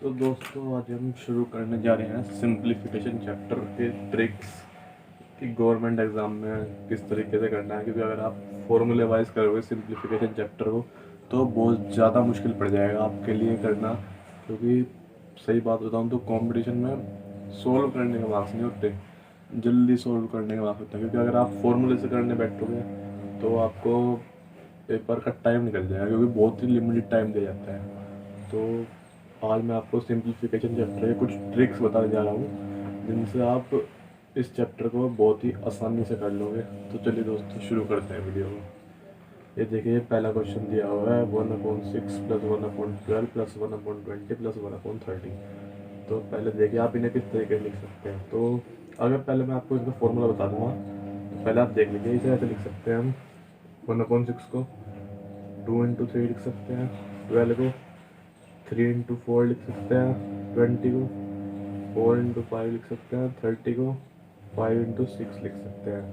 तो दोस्तों आज हम शुरू करने जा रहे हैं सिंप्लीफिकेशन चैप्टर के ट्रिक्स कि गवर्नमेंट एग्ज़ाम में किस तरीके से करना है, क्योंकि अगर आप फॉर्मूले वाइज करोगे सिंप्लीफिकेशन चैप्टर को तो बहुत ज़्यादा मुश्किल पड़ जाएगा आपके लिए करना। क्योंकि सही बात बताऊँ तो कंपटीशन में सोल्व करने के मार्क्स नहीं होते, जल्दी सोल्व करने के मार्क्स होते हैं। क्योंकि अगर आप फॉर्मूले से करने बैठोगे तो आपको पेपर का टाइम निकल जाएगा, क्योंकि बहुत ही लिमिटेड टाइम दिया जाता है। तो आज मैं आपको सिंप्लीफिकेशन चैप्टर के कुछ ट्रिक्स बताने जा रहा हूँ जिनसे आप इस चैप्टर को बहुत ही आसानी से कर लोगे। तो चलिए दोस्तों शुरू करते हैं वीडियो को। ये देखिए पहला क्वेश्चन दिया हुआ है 1/6 प्लस 1/12 प्लस 1/20 प्लस 1/30। तो पहले देखिए आप इन्हें किस तरीके से लिख सकते हैं। तो अगर पहले मैं आपको इसका फॉर्मूला बता दूंगा तो पहले आप देख लीजिए। इसे ऐसे लिख सकते हैं हम 1/6 को 2 × 3 लिख सकते हैं, 12 को 3 × 4 लिख सकते हैं, 20 को 4 × 5 लिख सकते हैं, 30 को 5 × 6 लिख सकते हैं।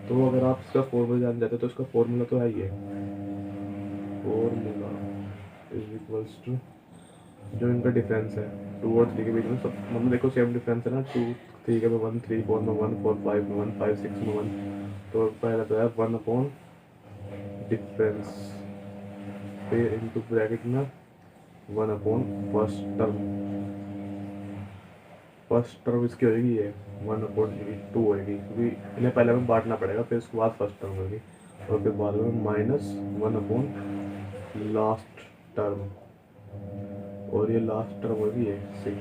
तो अगर आप इसका फॉर्मूला जान जाते हैं तो इसका फॉर्मूला तो है ही है, फॉर्मूला इज इक्वल्स टू जो इनका डिफरेंस है 2 और 3 के बीच में, सब मतलब देखो सेम डिफरेंस है ना। 2 3 के में 1, 3 4 में 1, 4 5 में 1, 5 6 में 1। तो पहला तो है 1 अपॉन डिफरेंस, फिर इनटू ब्रैकेट में 1 upon first term. First term इसकी होगी ये 1/2 होगी, क्योंकि इन्हें पहले में बांटना पड़ेगा, फिर उसके बाद फर्स्ट टर्म होगी। और फिर बाद में माइनस 1 अपॉन लास्ट टर्म, और ये लास्ट टर्म होगी ये 6।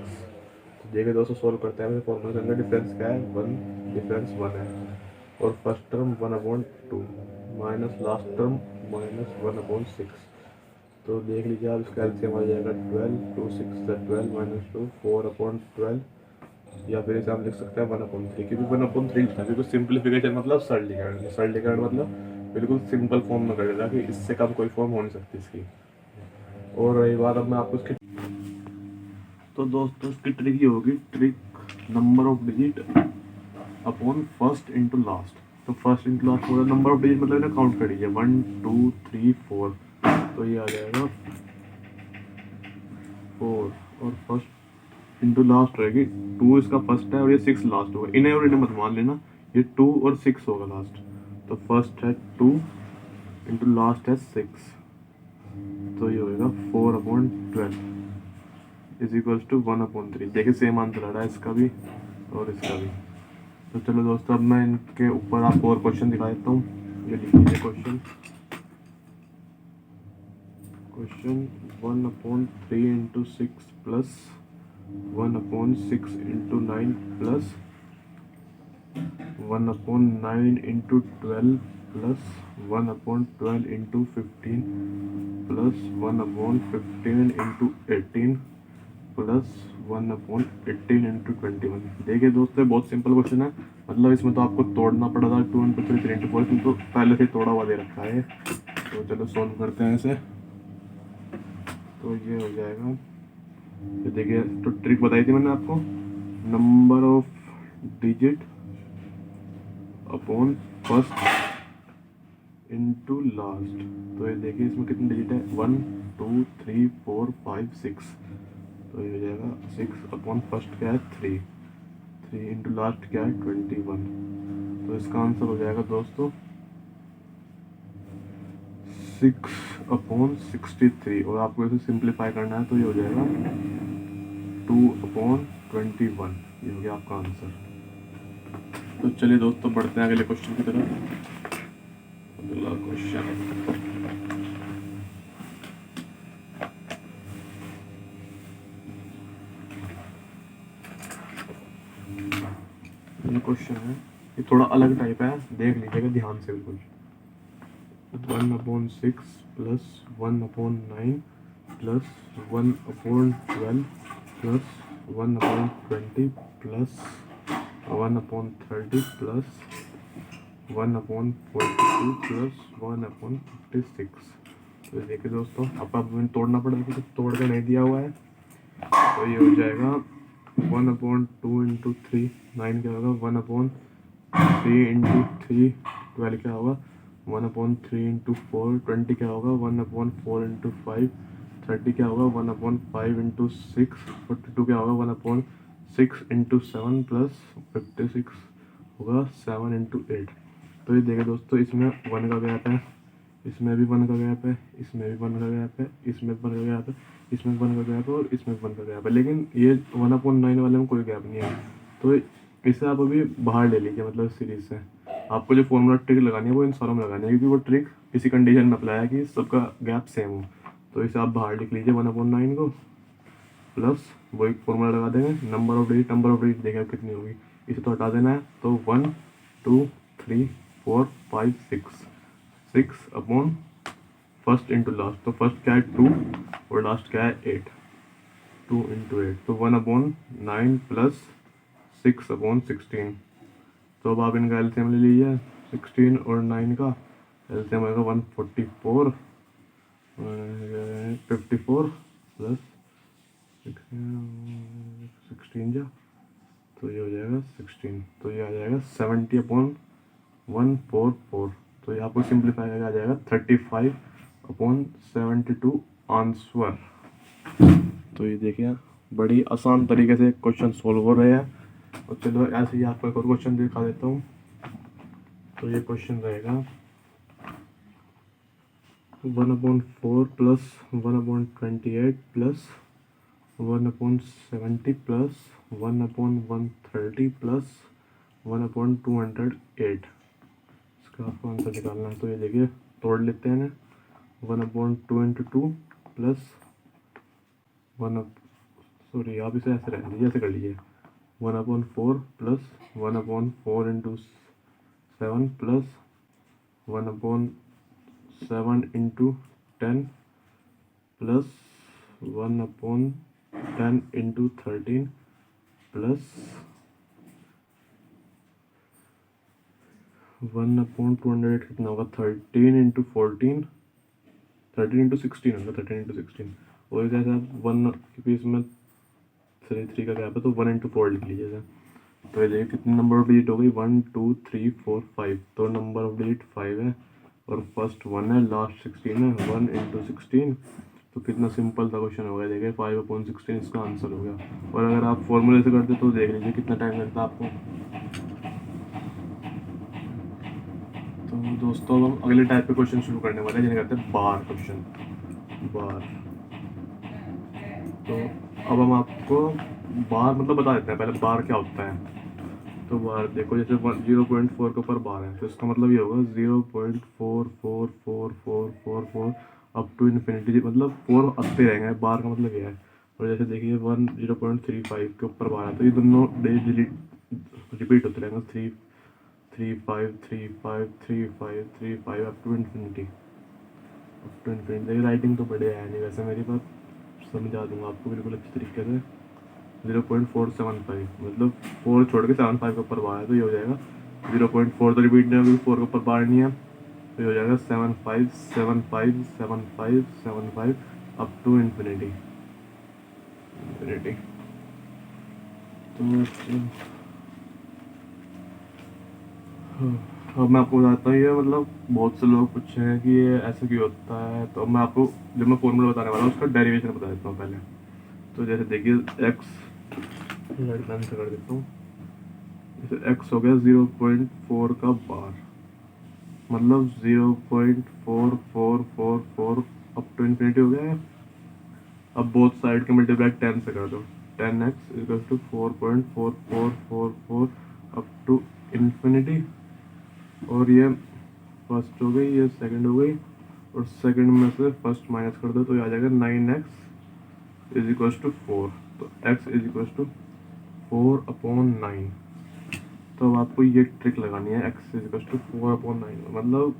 तो देखिए दोस्तों सॉल्व करते हैं। फॉर्मूला के अंदर डिफरेंस क्या है, 1 डिफरेंस 1 है, और first term 1/2 minus last term minus 1/6। तो देख लीजिए आप, इसका एलसीएम आ जाएगा 12, 2 6 12 माइनस 2 4/12, या फिर इसे हम लिख सकते हैं 1/3, क्योंकि 1/3 लिखना है क्योंकि सिंप्लीफिकेशन मतलब सरलीकरण, सरलीकरण मतलब बिल्कुल सिंपल फॉर्म में कर देना कि इससे कम कोई फॉर्म हो नहीं सकती इसकी। और रही बात, अब मैं आपको इसकी तो दोस्तों इसकी ट्रिक ये होगी, trick number of digit upon first into last. तो फर्स्ट इंटू लास्ट मतलब नंबर ऑफ डिजिट मतलब इन्हें काउंट कर लीजिए 1 2 3 4। तो ये आ जाएगा 4, और फर्स्ट इंटू लास्ट रहेगी 2, इसका फर्स्ट है और ये 6 लास्ट होगा। इन्हें और इन्हें मत मान लेना, ये 2 और 6 होगा लास्ट। तो फर्स्ट है 2 इंटू लास्ट है 6, तो ये होगा 4/12 इज इक्वल्स टू 1/3। देखिए सेम आंसर आ रहा है इसका भी और इसका भी। तो चलो दोस्तों अब मैं इनके ऊपर आपको और क्वेश्चन दिखा देता हूँ। ये लिख लीजिए question 1/3 into 6 plus 1/6 into 9 plus 1/9 into 12 plus 1/12 into 15 plus 1/15 into 18 plus 1/18 into 21। देखिए दोस्तों बहुत सिंपल क्वेश्चन है, मतलब इसमें तो आपको तोड़ना पड़ेगा 2 इंटू 3 3 इंटू 4, तो पहले से तोड़ा हुआ दे रखा है। तो चलो सॉल्व करते हैं इसे। तो ये हो जाएगा, तो देखिए तो ट्रिक बताई थी मैंने आपको, number of digit upon first into last. तो ये देखिए इसमें कितने डिजिट है, 1 2 3 4 5 6। तो ये हो जाएगा 6 अपॉन फर्स्ट क्या है 3, 3 इंटू लास्ट क्या है 21। तो इसका आंसर हो जाएगा दोस्तों 6/63। और आपको इसे सिंप्लीफाई करना है तो ये हो जाएगा 2/21। ये हो गया आपका आंसर। तो चलिए दोस्तों बढ़ते हैं अगले क्वेश्चन की तरफ। अगला क्वेश्चन ये क्वेश्चन है, ये थोड़ा अलग टाइप है, देख लीजिएगा ध्यान से बिल्कुल। 1/6 plus 1/9 plus 1/12 plus 1/20 plus 1/30 plus 1/42 plus 1/56। तो देखिए दोस्तों अब हमें तोड़ना पड़ेगा क्योंकि तोड़ के नहीं दिया हुआ है। तो ये हो जाएगा 1/2 इंटू 3 9 क्या होगा, 1/3 इंटू 3 12 क्या होगा, 1/3 इंटू 4 20 क्या होगा, 1/4 इंटू 5 30 क्या होगा 1/5 इंटू 6, 42 क्या होगा 1/6 इंटू 7 प्लस 56 होगा 7 इंटू 8। तो ये देखिए दोस्तों, इसमें 1 का गैप है, इसमें भी 1 का गैप है, इसमें भी 1 का गैप है, इसमें 1 का गैप है, इसमें 1 का गैप है और इसमें 1 का गैप है, लेकिन ये 1/9 वाले में कोई गैप नहीं है। तो इसे आप अभी बाहर ले लीजिए, मतलब सीरीज से आपको जो फॉर्मूला ट्रिक लगानी है वो इन सारों में लगानी है, क्योंकि वो ट्रिक इसी कंडीशन में अप्लाई है कि सबका गैप सेम हो। तो इसे आप बाहर लिख लीजिए 1/9 को, प्लस वही फॉर्मूला लगा देंगे, नंबर ऑफ डिजिट देखिए कितनी होगी, इसे तो हटा देना है। तो 1 2 3 4 5 6 अपॉन फर्स्ट इंटू लास्ट, तो फर्स्ट क्या है 2 और लास्ट क्या है 8, 2 इंटू 8, तो 1/9 प्लस 6/16। तो अब आप इनका एलसीएम ले लीजिए, 16 और 9 का एलसीएम आएगा 144, 54 प्लस 16 जा, तो ये हो जाएगा 16, तो ये आ जाएगा 70/144। तो ये आपको सिंप्लीफाई करके आ जाएगा 35/72 आंसर। तो ये देखिए बड़ी आसान तरीके से क्वेश्चन सॉल्व हो रहे हैं। और चलो ऐसे ही आपको एक और क्वेश्चन दिखा देता हूँ। तो ये क्वेश्चन रहेगा 1/4 प्लस 1/28 प्लस 1/70 प्लस 1/130 प्लस 1/208, इसका आपको आंसर निकालना है। तो ये देखिए तोड़ लेते हैं ना, 1/2 इंटू 2 प्लस 1, सॉरी आप इसे ऐसे रह लीजिए, ऐसे कर लीजिए, 1/4 plus 1/4 into 7 plus 1/7 into 10 plus 1/10 into 13 plus 1/208 कितना होगा 13 इंटू 14, 13 इंटू 16 होगा, 13 इंटू 16। और जैसे 1 क्योंकि इसमें 3 का गैप है तो 1 इंटू 4 लिख लीजिए जैसे। तो ये देखिए कितने नंबर ऑफ डिजिट हो गई 1 2 3 4 5, तो नंबर ऑफ डिजिट 5 है और फर्स्ट 1 है, लास्ट 16 है, 1 इंटू 16। तो कितना सिंपल सा क्वेश्चन हो गया, देखिए 5/16 इसका आंसर हो गया। और अगर आप फॉर्मूले से करते तो देख लीजिए कितना टाइम लगता आपको। तो दोस्तों हम अगले टाइप के क्वेश्चन शुरू करने वाले हैं जिन्हें कहते हैं बार क्वेश्चन, बार। तो अब हम आपको बार मतलब बता देते हैं, पहले बार क्या होता है। तो बार देखो, जैसे 0.4 के ऊपर बार है तो इसका मतलब ये होगा 0.44444 अप टू इन्फिनिटी, मतलब 4 आते रहेंगे, बार का मतलब ये है। और जैसे देखिए 0.35 के ऊपर बार है तो ये दोनों रिपीट होते रहेंगे, 3 3 5 3 5 3 5 3 5 अप टू इन्फिनिटी, देखिए राइटिंग तो बढ़िया है नहीं वैसे मेरी, बात समझा दूंगा आपको बिल्कुल अच्छी तरीके से। 0.475 मतलब 4 छोड़ के 75 के ऊपर बार है तो ये हो जाएगा 0.4, तो रिपीट नहीं होगी, 4 के ऊपर बार नहीं है तो ये हो जाएगा 75 75 75 75 अप टू इन्फिनिटी। तो अब मैं आपको बताता हूँ, ये मतलब बहुत से लोग पूछे हैं कि ये ऐसे क्यों होता है। तो मैं आपको जब मैं फॉर्मूला बताने वाला हूँ उसका डेरिवेशन बता देता हूँ पहले। तो जैसे देखिए एक्स से कर देता हूँ, जैसे एक्स हो गया 0.4 का बार, मतलब 0.4444 अप टू इन्फिनिटी हो गया है। अब बोथ साइड के मल्टीप्लाई 10 से कर दो, 10x equal to 4.4444 up to infinity. और ये फर्स्ट हो गई, ये सेकंड हो गई, और सेकंड में से फर्स्ट माइनस कर दो तो ये आ जाएगा 9x इज इक्वल टू 4। तो x इज इक्वल टू 4/9। तो अब आपको ये ट्रिक लगानी है, x इज इक्वल टू 4/9, मतलब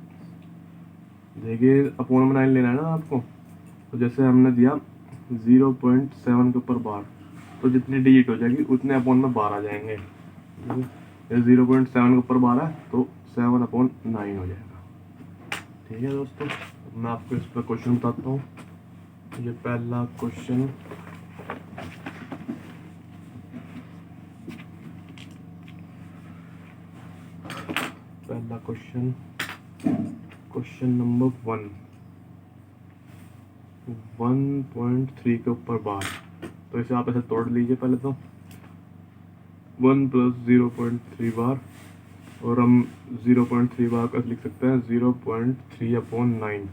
देखिए अपॉन में 9 लेना है ना आपको। तो जैसे हमने दिया 0.7 के ऊपर बार, तो जितनी डिजिट हो जाएगी उतने अपॉन में बार आ जाएंगे। ये 0.7 के ऊपर बार है तो 7/9 हो जाएगा। ठीक है दोस्तों, मैं आपको इस पर क्वेश्चन बताता हूँ। ये पहला क्वेश्चन, क्वेश्चन नंबर 1। 1.3 के ऊपर बार, तो इसे आप ऐसे तोड़ लीजिए पहले तो 1 प्लस 0.3 बार, और हम 0.3 बार का लिख सकते हैं 0.3/9।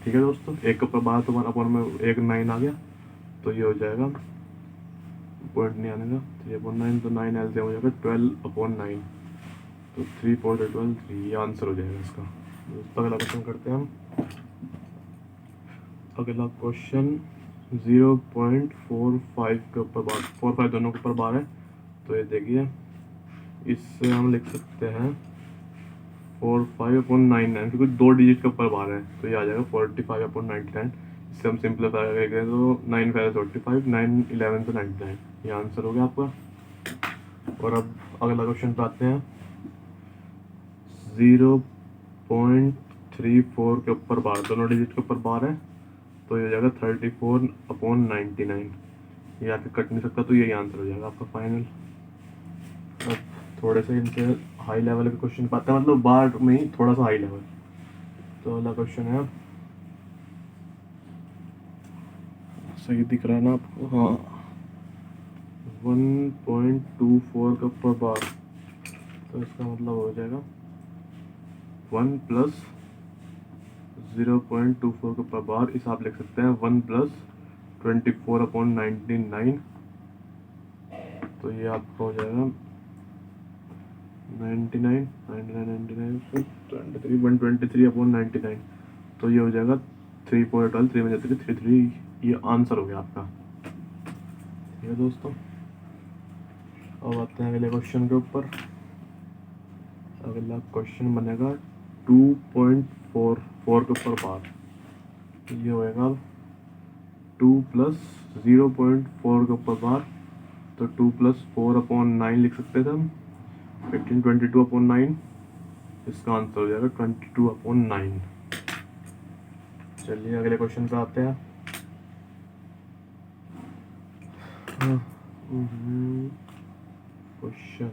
ठीक है दोस्तों, एक के ऊपर बार तो 1 अपॉन में एक 9 आ गया, तो ये हो जाएगा पॉइंट नहीं आने का 3/9, तो 9 एल से हो जाएगा 12/9, तो 3 4 12 3, ये आंसर हो जाएगा इसका। दोस्तों अगला क्वेश्चन करते हैं हम। अगला क्वेश्चन 0.45 के ऊपर बार, 4 5 दोनों के ऊपर बार है, तो ये देखिए इससे हम लिख सकते हैं 45/99, क्योंकि 2 डिजिट के ऊपर बार है, तो ये आ जाएगा 45/99। इससे हम सिंपलीफाई करेंगे तो 9 5 45, 9 11 तो 99, ये आंसर हो गया आपका। और अब अगला क्वेश्चन पे आते हैं। 0.34 के ऊपर बार, दोनों डिजिट के ऊपर बार है, तो ये हो जाएगा 34/99, ये आके कट नहीं सकता, तो यही आंसर हो जाएगा आपका फाइनल। अब थोड़े से इनसे हाई लेवल के क्वेश्चन पाते हैं, मतलब बार में ही थोड़ा सा हाई लेवल। तो अगला क्वेश्चन है, सही दिख रहा है ना आपको? हाँ, 1.24 के ऊपर बार, तो इसका मतलब हो जाएगा 1 प्लस 0.24 के ऊपर बार, इसे आप लिख सकते हैं 1 प्लस 24/99, तो ये आपका हो जाएगा 99 99 99 23 123/99, तो ये हो जाएगा 3 4 12 3 में जाते 33, ये आंसर हो गया आपका। ठीक है दोस्तों, अब आते हैं अगले क्वेश्चन के ऊपर। अगला क्वेश्चन बनेगा 2.44 के ऊपर बार, ये होएगा 2 प्लस 0.4 के ऊपर बार, तो 2 प्लस 4/9 लिख सकते थे हम, 15 22/9, इसका आंसर हो जाएगा 22/9। चलिए अगले क्वेश्चन पे आते हैं। क्वेश्चन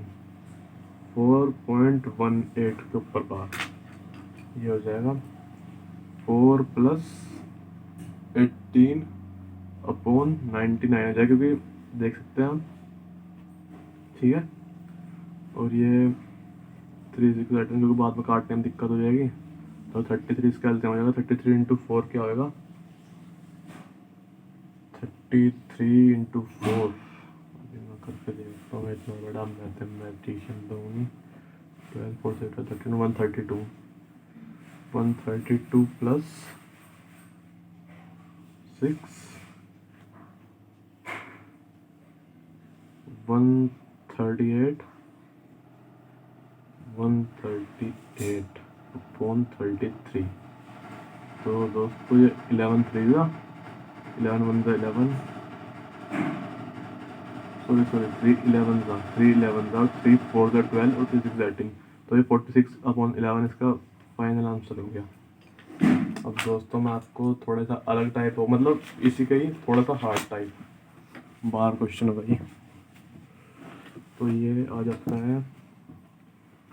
4.18 के ऊपर बार, ये हो जाएगा 4 प्लस 18/99 हो जाएगा, क्योंकि देख सकते हैं हम। ठीक है, और ये 3 6 क्योंकि बाद में काटने में दिक्कत हो जाएगी, तो 33 इसका एलसीएम हो जाएगा। 33 इंटू 4 क्या होगा? 33 इंटू 4, मैं करके देखता हूँ, इतना बड़ा मैथमेटिशियन तो नहीं। 12 4 से 13 132 प्लस 6 138 अपॉन 33, तो दोस्तों ये 11 3 का 11 1 का 11, सॉरी 3 11 का 3 11 का 3 4 का 12 और 3 6 18, तो ये 46/11 इसका फाइनल आंसर हो गया। अब दोस्तों मैं आपको थोड़ा सा अलग टाइप हो, मतलब इसी का ही थोड़ा सा हार्ड टाइप बार क्वेश्चन भाई, तो ये आ जाता है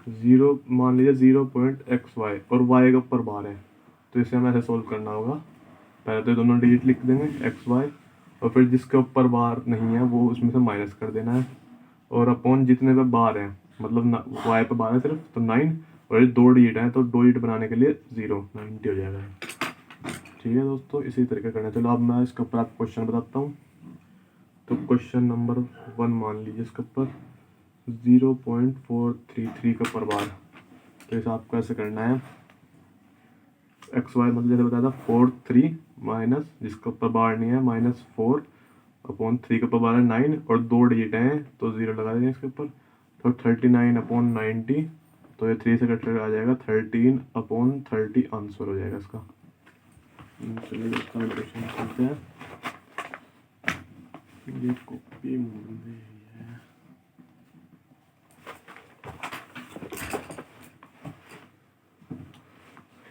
0, मान लीजिए 0.xy और y के ऊपर बार है, तो इसे हमें ऐसे सोल्व करना होगा। पहले तो दोनों डिजिट लिख देंगे xy, और फिर जिसके ऊपर बार नहीं है वो उसमें से माइनस कर देना है, और अपॉन जितने पे बार है, मतलब y पे बार है सिर्फ, तो 9, और ये 2 डिजिट है, तो 2 डिजिट बनाने के लिए 0 90 हो जाएगा। ठीक है दोस्तों, इसी तरीके करना है। चलो अब मैं इसके ऊपर आपको क्वेश्चन बताता हूँ। तो क्वेश्चन नंबर 1 मान लीजिए, इसके ऊपर 0.433 के ऊपर बार, तो इसे आपको ऐसे करना है। एक्स वाई मतलब जैसे बताया था 4 3 माइनस जिसके ऊपर बार नहीं है -4/3 के ऊपर बार है 9, और 2 डिजिट हैं तो 0 लगा देंगे इसके ऊपर, तो 39/90, तो ये 3 से कट आ जाएगा 13/30 आंसर हो जाएगा इसका। चलिए इसका क्वेश्चन करते हैं। ये कॉपी है,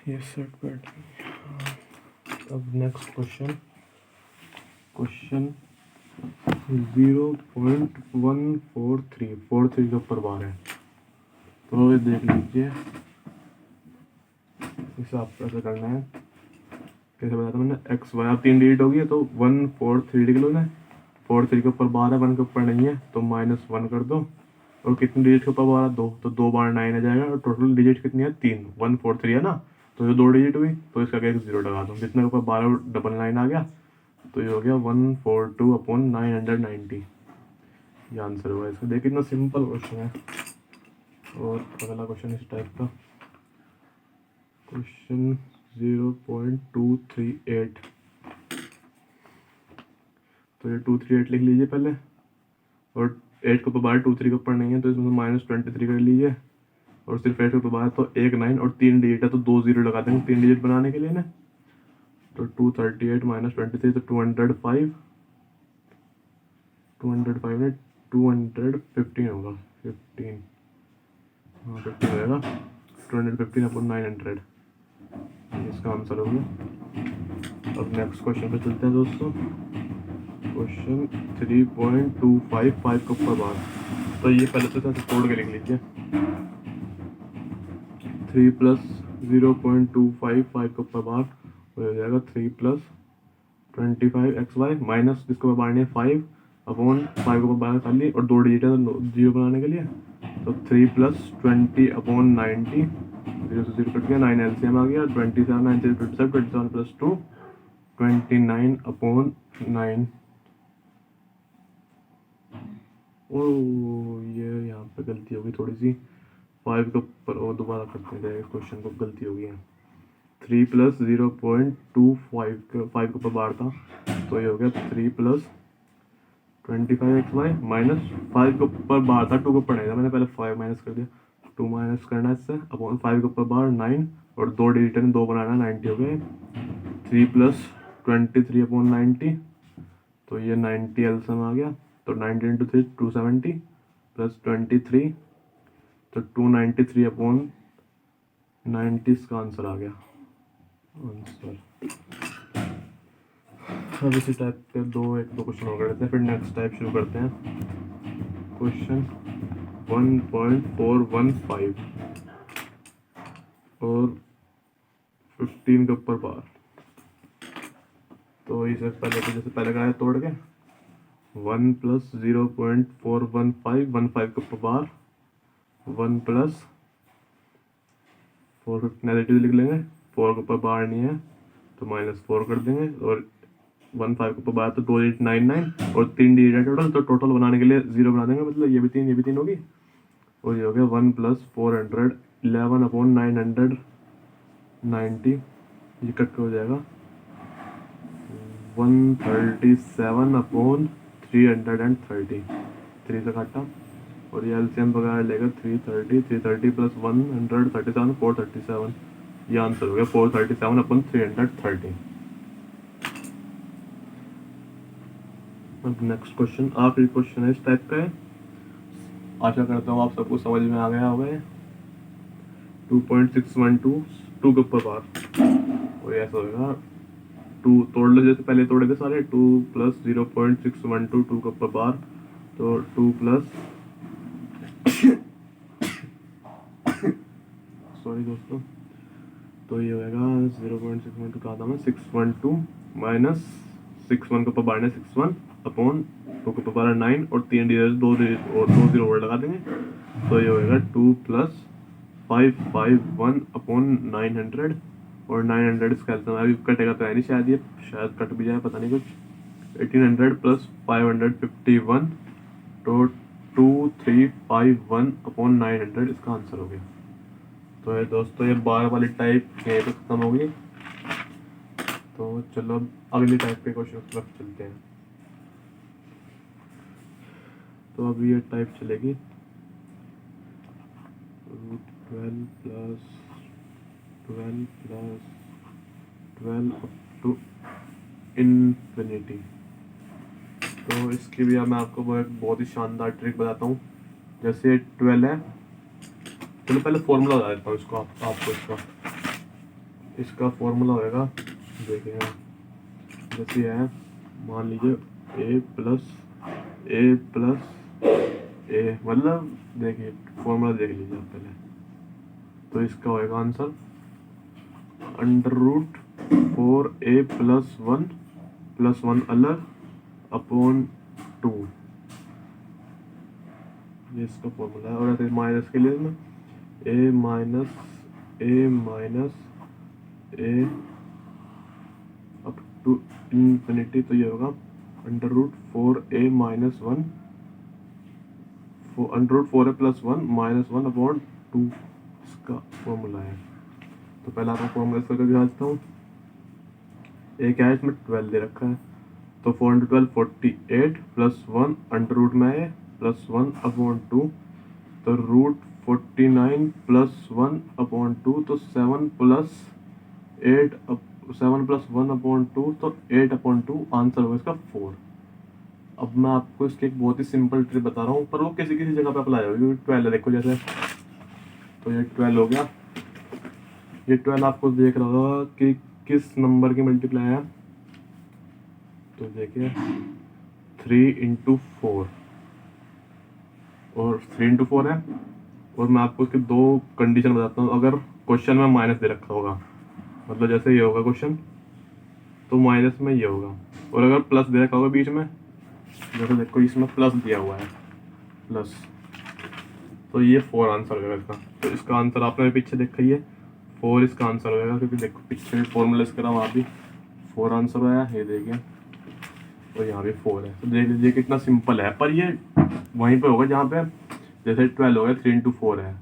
ये सेट बैठ। अब नेक्स्ट क्वेश्चन 0.143 के ऊपर बार है, तो ये देख लीजिए, इसे आपको ऐसा करना है कैसे बताया था मैंने, एक्स वाई, अब 3 डिजिट होगी तो 1 4 3 लिख लो ना, 4 3 के ऊपर बार है, 1 के ऊपर नहीं है तो -1 कर दो, और कितने डिजिट के ऊपर बार है, 2, तो 2 बार 9 आ जाएगा, और टोटल डिजिट कितनी है 3, 1 4 3 है ना, तो ये 2 डिजिट हुई, तो इसका क्या 0 लगा दो, जितने के ऊपर 12 डबल 9 आ गया, तो ये हो गया 142/990, ये आंसर हुआ इसका। देखिए कितना सिंपल क्वेश्चन है। और अगला क्वेश्चन इस टाइप का, क्वेश्चन 0.238, तो ये 238 लिख लीजिए पहले, और 8 के ऊपर बार 2 3 के ऊपर नहीं है तो इसमें -23 कर लीजिए, और सिर्फ 8 के ऊपर बार तो 1 9 और 3 डिजिट है तो 2 0 लगा देंगे 3 डिजिट बनाने के लिए ना, तो 238 -23 तो 205 ने 215 होगा, 15, हाँ 15 होगा, 215/900, इसका आंसर हो गया। अब नेक्स्ट क्वेश्चन पे चलते हैं दोस्तों, क्वेश्चन 3.255 का ऊपर बार, तो ये पहले तो ऐसे तोड़ के लिख लीजिए, 3 + 0.255 का ऊपर बार हो जाएगा 3 + 25xy माइनस इसको बार नहीं 5/5 को बार कर ली, और 2 डिजिट है तो 0 बनाने के लिए, तो 3 + 20/90, 0 से 0 कट गया, 9 LCM आ गया, 27 9 से 27 27 + 2 29/9। ओ ये यहाँ पे गलती होगी थोड़ी सी, 5 के ऊपर, और दोबारा करते हैं इस क्वेश्चन को, गलती होगी है, 3 + 0.25 के 5 के ऊपर बार था, तो ये हो गया 3 + 25xy माइनस 5 के ऊपर बार था, 2 के ऊपर नहीं था, मैंने पहले 5 माइनस कर दिया, 2 माइनस करना है इससे, अपॉन 5 के ऊपर बार 9, और 2 डिजिट है 2 बनाना 90 हो गए, 3 + 23/90, तो ये 90 एलसीएम आ गया, तो 90 × 3 270 + 23, तो 293/90 इसका आंसर आ गया आंसर। अब इसी टाइप के एक दो क्वेश्चन हो गए थे, फिर नेक्स्ट टाइप शुरू करते हैं, क्वेश्चन 1.415 और 15 के ऊपर बार, तो इसे पहले तो जैसे पहले कराया तोड़ के, 1 + 0.415 15 के ऊपर बार, 1 + 4 नेगेटिव लिख लेंगे, 4 के ऊपर बार नहीं है तो -4 कर देंगे, और 15 के ऊपर बार तो 2 डिजिट 9 9 और 3 डिजिट है टोटल, तो टोटल बनाने के लिए 0 बना देंगे, मतलब ये भी 3 होगी, और ये हो गया 1 + 411/990, ये कट हो जाएगा 137/330, 3 से काटा, और ये एलसीएम वगैरह लेगा 330 + 137 437, ये आंसर हो गया 437/330। अब नेक्स्ट क्वेश्चन आखिरी क्वेश्चन है इस टाइप का है, आशा करता हूँ आप सबको समझ में आ गया होगा। 2.612 2 के ऊपर बार, और ऐसा होगा 2 तोड़ लो, जैसे पहले तोड़े थे सारे, 2 + 0.612 2 के ऊपर बार, तो 2 + सॉरी दोस्तों, तो ये होगा 0.612 कहा था मैं, 612 माइनस 61 के ऊपर बार 61 अपॉन 2 के ऊपर बार 9, और 3 डिजिट 2 और 2 0 और लगा देंगे, तो ये होगा 2 + 551/900, और 900 इसका अभी कटेगा तो है नहीं, शायद ये शायद कट भी जाए, पता नहीं कुछ, 1800 + 551, तो 2351/900 इसका आंसर हो गया। तो ये दोस्तों ये बार वाली टाइप यहीं पे खत्म हो गई, तो चलो अब अगली टाइप के क्वेश्चन की तरफ चलते हैं। तो अब ये टाइप चलेगी √12 अप टू इन्फिनिटी। तो इसकी भी अब मैं आपको बहुत ही शानदार ट्रिक बताता हूँ। जैसे 12 है, चलो पहले फॉर्मूला बता देता हूँ इसको आपको इसका फॉर्मूला होएगा, देखिए जैसे है, मान लीजिए a + a, मतलब देखिए फॉर्मूला देख लीजिए आप पहले, तो इसका होएगा आंसर √12 4a प्लस वन अलग अपॉन 2, ये इसका फॉर्मूला है। और ऐसे माइनस के लिए ना a minus a up to infinity, तो ये होगा under root 4a minus 1 under root 4a plus 1 minus 1 upon 2, इसका फॉर्मूला है। तो पहला आपको फॉर्मूला इसका करके दिखाता हूँ। ए क्या है, इसमें 12 दे रखा है, तो 4 इंटू 12 48 प्लस 1 अंडर रूट में है प्लस 1 अपॉन 2, तो रूट 49 प्लस 1 अपॉन 2, तो 7 प्लस 1 अपॉन 2, तो 8 अपॉन 2 आंसर होगा इसका 4। अब मैं आपको इसके एक बहुत ही सिंपल ट्रिक बता रहा हूँ, पर वो किसी किसी जगह पे अप्लाई होगी। 12 है, देखो जैसे, तो ये 12 हो गया। ये 12 आपको देख रहा होगा कि किस नंबर की मल्टीप्लाई है, तो देखिए 3 इंटू 4 और 3 इंटू 4 है। और मैं आपको इसके दो कंडीशन बताता हूँ। अगर क्वेश्चन में माइनस दे रखा होगा, मतलब जैसे ये होगा क्वेश्चन, तो माइनस में ये होगा। और अगर प्लस दे रखा होगा बीच में, जैसे देखो इसमें प्लस दिया हुआ है, प्लस, तो ये 4 आंसर होगा इसका। तो इसका आंसर आपने पीछे देखा ही है, 4 इसका आंसर होगा, क्योंकि देखो पीछे भी फॉर्मूला इसका वहाँ भी 4 आंसर आया, ये देखिए, और यहाँ भी 4 है। तो देख लीजिए कितना सिंपल है। पर ये वहीं पे होगा जहाँ पे जैसे 12 हो गया, 3 इंटू 4 है,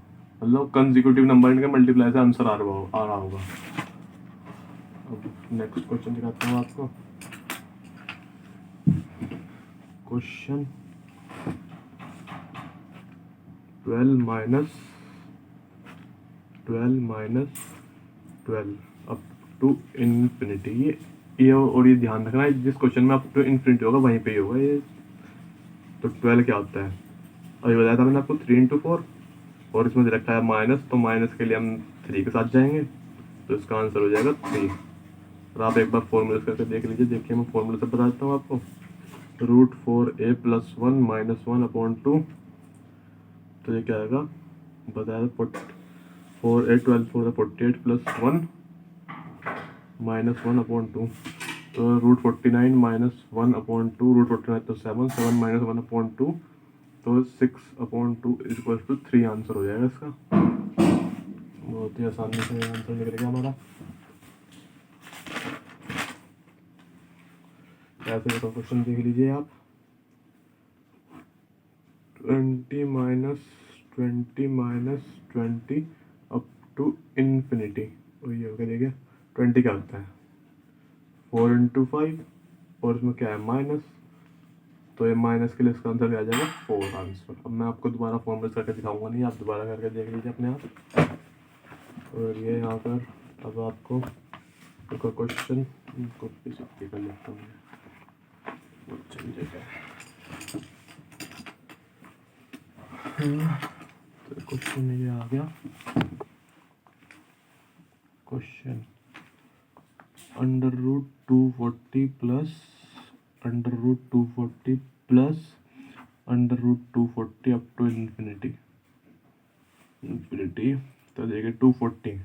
मतलब कंसेक्यूटिव नंबर इनके मल्टीप्लाई से आंसर आ रहा होगा। अब नेक्स्ट क्वेश्चन दिखाता हूँ आपको। Question 12 minus 12 up to infinity. ये और ये ध्यान रखना है, जिस क्वेश्चन में अप टू इन्फिनिटी होगा वहीं पे ही होगा ये। तो 12 क्या होता है, अभी बताया था मैंने आपको, 3 इंटू 4, और इसमें दे रखा है माइनस, तो माइनस के लिए हम 3 के साथ जाएंगे, तो इसका आंसर हो जाएगा 3। और आप एक बार फॉर्मूला करके देख लीजिए। देखिए मैं फॉर्मूला से बताता हूँ आपको। Root 4a plus 1 minus 1 upon 2, तो ये क्या आएगा, बताया था 4 8 12 4 48 प्लस 1 माइनस 1 अपॉन 2, तो रूट 49 माइनस 1 अपॉन 2, रूट 49 तो 7 माइनस 1 अपॉन 2, तो 6 upon 2 is equal to 3 answer हो जाएगा इसका। बहुत ही आसानी से आंसर निकल गया हमारा। ऐसे का क्वेश्चन देख लीजिए आप। 20 माइनस 20 अप टू इन्फिनिटी, वही हो गया। देखिए 20 क्या होता है, 4 इंटू 5, और इसमें क्या है माइनस, तो ये माइनस के लिए इसका आंसर क्या आ जाएगा 4 आंसर। अब मैं आपको दोबारा फॉर्मूला करके दिखाऊंगा नहीं, आप दोबारा करके देख लीजिए अपने आप। और ये यहाँ पर अब आपको क्वेश्चन कॉपी से कर लेता हूँ, तो क्वेश्चन ये आ गया। Question under root 240 plus under root 240 plus under root 240 up to infinity. तो देखिए 240,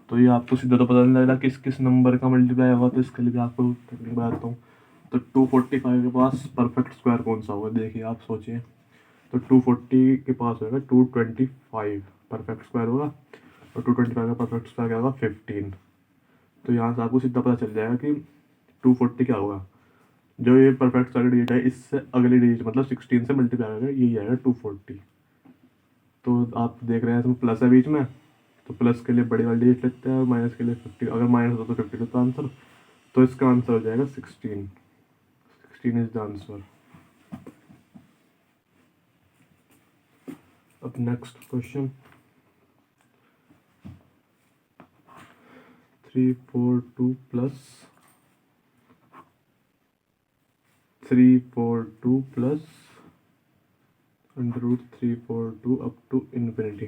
तो ये आपको सीधा तो पता नहीं लग रहा किस किस नंबर का मल्टीप्लाई होगा, तो इसके लिए भी आपको टेक्निक बताता हूँ। तो 245 के पास परफेक्ट स्क्वायर कौन सा होगा, देखिए आप सोचिए। तो 240 के पास होगा 225 परफेक्ट स्क्वायर होगा, और 225 का परफेक्ट स्क्वायर क्या होगा 15। तो यहाँ से आपको सीधा पता चल जाएगा कि 240 क्या होगा, जो ये परफेक्ट स्क्वायर डिजिट है इससे अगली डिजिट मतलब 16 से मल्टीप्लाई होगा, यही आएगा 240। तो आप देख रहे हैं इसमें प्लस है बीच में, तो प्लस के लिए बड़ी वाली डिजिट लेते हैं, और माइनस के लिए 50, अगर माइनस होता तो 50 होता आंसर। तो इसका आंसर हो जाएगा 16 इज द आंसर। अब next question 342 plus under root 342 up to infinity.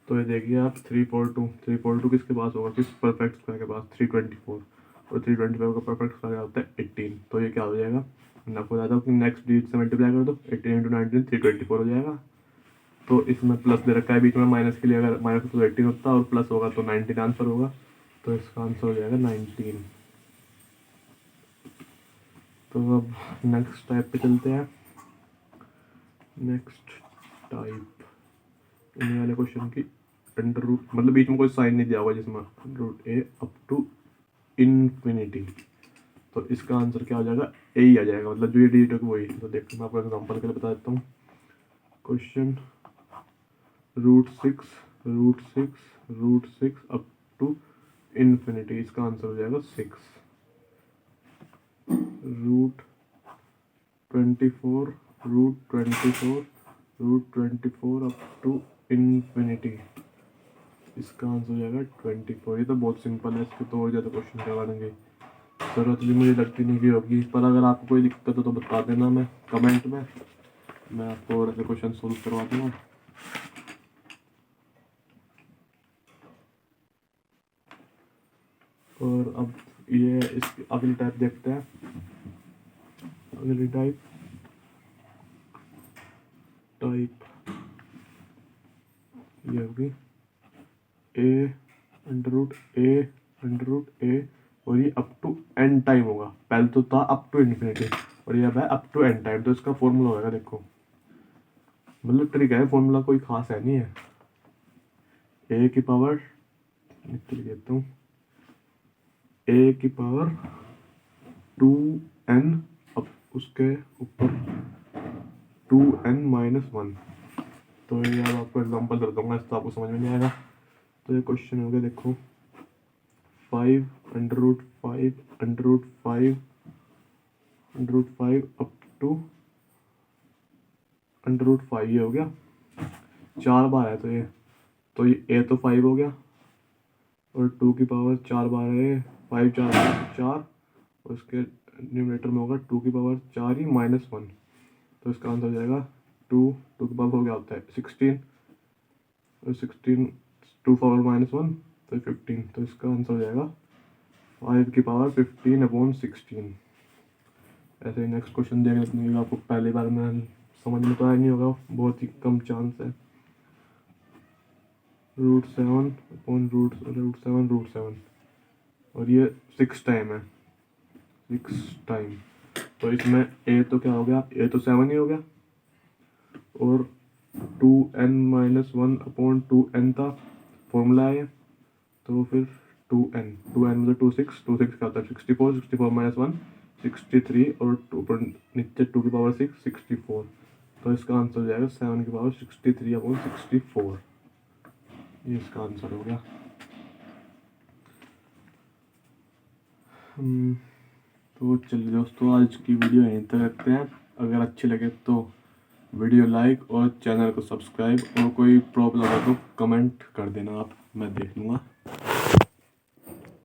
तो ये देखिए आप 342 किसके पास होगा, किस परफेक्ट स्क्वायर के पास, 324, और 324 का परफेक्ट स्क्वायर होता है 18। तो ये क्या हो जाएगा, मैं आपको बताता हूँ कि नेक्स्ट डिजिट से मल्टीप्लाई कर दो, 18 इंटू 19 324 हो जाएगा। तो इसमें प्लस दे रखा है बीच में, माइनस के लिए अगर माइनस तो 18 होता और प्लस होगा तो 19 आंसर होगा। तो इसका आंसर हो जाएगा 19। तो अब नेक्स्ट टाइप पे चलते हैं। नेक्स्ट टाइप इन्हीं वाले क्वेश्चन की अंडर रूट, मतलब बीच में कोई साइन नहीं दिया हुआ जिसमें root A up to infinity. तो इसका आंसर क्या हो जाएगा, ए ही आ जाएगा, मतलब जो ये डिजिट है वही। तो देखो मैं आपको एग्जांपल के लिए बता देता हूँ। Question root six up to infinity, इसका आंसर हो जाएगा 6। रूट 24 अप टू इन्फिनिटी, इसका आंसर हो जाएगा 24। ये तो बहुत सिंपल है, इसके तो और ज़्यादा क्वेश्चन करवाने की जरूरत भी मुझे लगती नहीं की होगी। पर अगर आपको कोई दिक्कत हो तो बता देना, मैं कमेंट में मैं आपको और ऐसे क्वेश्चन सोल्व करवा दूँगा। और अब ये इसकी अगली टाइप देखते हैं। अगली टाइप ये होगी ए अंडर रूट ए और ये अप टू एन टाइम होगा। पहले तो था अप टू इन्फिनिटी और ये अब है अप टू एन टाइम। तो इसका फॉर्मूला होगा, देखो मतलब ट्रिक है, फॉर्मूला कोई खास है नहीं है। ए की पावर लिख देता हूँ, ए की पावर 2n अब उसके ऊपर 2n-1। तो ये अब आपको एग्जांपल दे दूंगा, इससे आपको समझ में नहीं आएगा। तो ये क्वेश्चन हो गया, देखो 5 under root 5 up to under root 5, ये हो गया 4 बार है। तो ये ए तो 5 हो गया और 2 की पावर 4 बार है, 5 4 4 और उसके न्यूमरेटर में होगा 2 की पावर 4 ही -1। तो इसका आंसर हो जाएगा 2 की पावर हो गया होता है 16 और 16 2 पावर -1 तो 15। तो इसका आंसर हो जाएगा 5 की पावर 15/16। ऐसे ही नेक्स्ट क्वेश्चन देखने आपको पहली बार में समझ में तो आया नहीं होगा, बहुत ही कम चांस है। रूट 7 और ये 6 टाइम है, 6 टाइम। तो इसमें ए तो क्या हो गया, ए तो 7 ही हो गया और 2n-1/2n था फॉर्मूला है। तो फिर 2n मतलब 2 का होता है 64 -1 63 और 2 पर नीचे 2 की पावर 6 64। तो इसका आंसर हो जाएगा 7 की पावर 63/64। ये इसका आंसर हो गया। तो चलिए दोस्तों, आज की वीडियो यहीं तक रखते हैं। अगर अच्छी लगे तो वीडियो लाइक और चैनल को सब्सक्राइब, और कोई प्रॉब्लम हो तो कमेंट कर देना आप, मैं देख लूँगा।